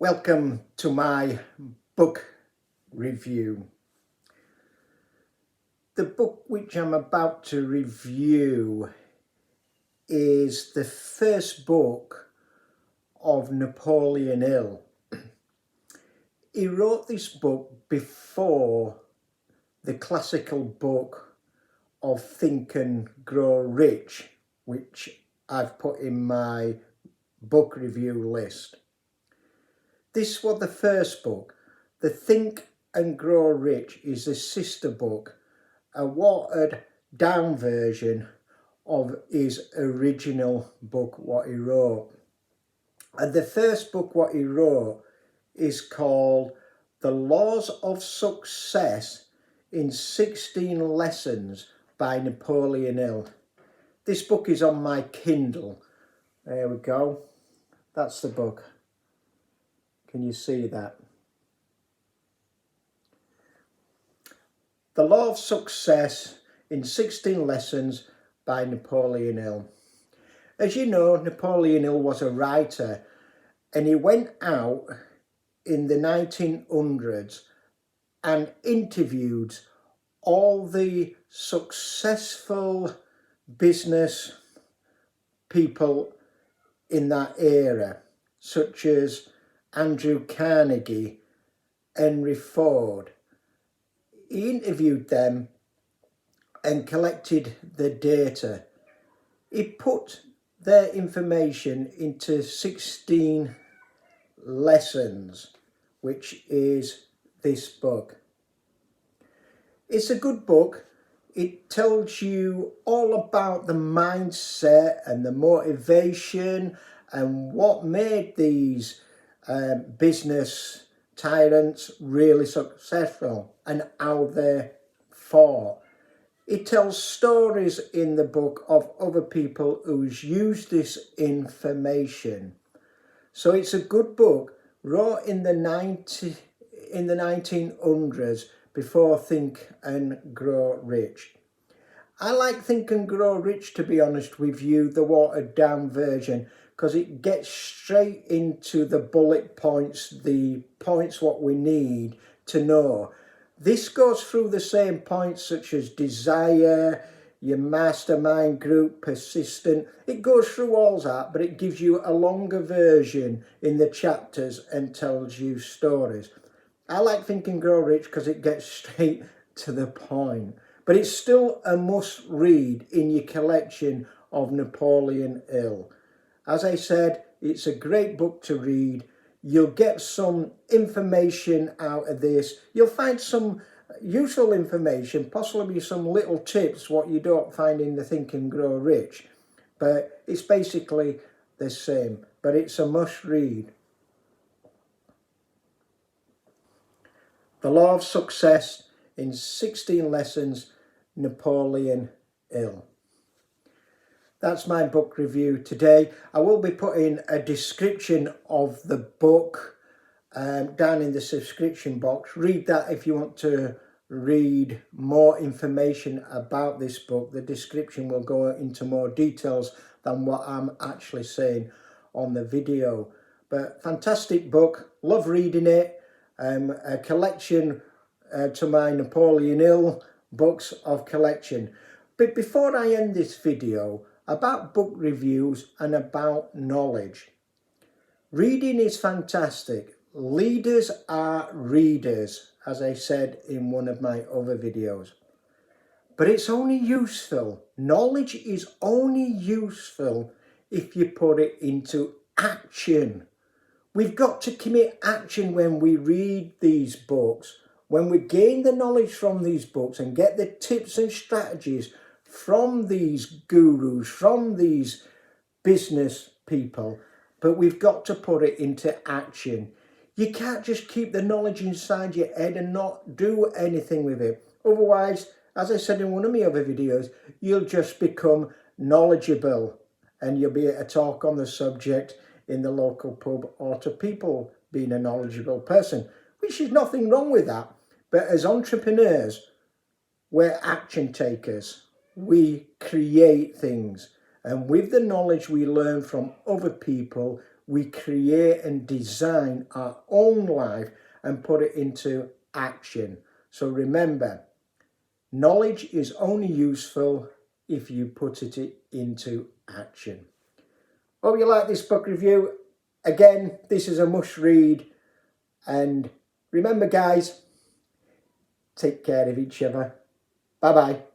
Welcome to my book review. The book which I'm about to review is the first book of Napoleon Hill. He wrote this book before the classical book of Think and Grow Rich, which I've put in my book review list. This was the first book. The Think and Grow Rich is a sister book, a watered down version of his original book what he wrote. And the first book what he wrote is called The Laws of Success in 16 Lessons by Napoleon Hill. This book is on my Kindle. There we go. That's the book. Can you see that? The Law of Success in 16 Lessons by Napoleon Hill. As you know, Napoleon Hill was a writer, and he went out in the 1900s and interviewed all the successful business people in that era, such as Andrew Carnegie, Henry Ford. He interviewed them and collected the data. He put their information into 16 lessons, which is this book. It's a good book. It tells you all about the mindset and the motivation and what made these business tyrants really successful and how they fought. It tells stories in the book of other people who's used this information. So it's a good book, wrote in the 1900s before Think and Grow Rich. I like Think and Grow Rich, to be honest with you, the watered down version, because it gets straight into the bullet points, the points what we need to know. This goes through the same points such as desire, your mastermind group, persistent. It goes through all that, but it gives you a longer version in the chapters and tells you stories. I like Think and Grow Rich because it gets straight to the point. But it's still a must read in your collection of Napoleon Hill. As I said, it's a great book to read. You'll get some information out of this. You'll find some useful information, possibly some little tips what you don't find in the Think and Grow Rich. But it's basically the same. But it's a must read. The Law of Success in 16 Lessons, Napoleon Hill. That's my book review today. I will be putting a description of the book down in the subscription box. Read that if you want to read more information about this book. The description will go into more details than what I'm actually saying on the video. But fantastic book, love reading it. A collection to my Napoleon Hill books of collection. But before I end this video, about book reviews and about knowledge. Reading is fantastic. Leaders are readers, as I said in one of my other videos. But it's only useful. Knowledge is only useful if you put it into action. We've got to commit action when we read these books. When we gain the knowledge from these books and get the tips and strategies from these gurus, from these business people, but we've got to put it into action. You can't just keep the knowledge inside your head and not do anything with it. Otherwise, as I said in one of my other videos, you'll just become knowledgeable and you'll be able to talk on the subject in the local pub or to people being a knowledgeable person, which is nothing wrong with that. But as entrepreneurs, we're action takers. We create things, and with the knowledge we learn from other people, we create and design our own life and put it into action. So remember, knowledge is only useful if you put it into action. Hope you like this book review. Again, this is a must read. And remember, guys, take care of each other. Bye-bye.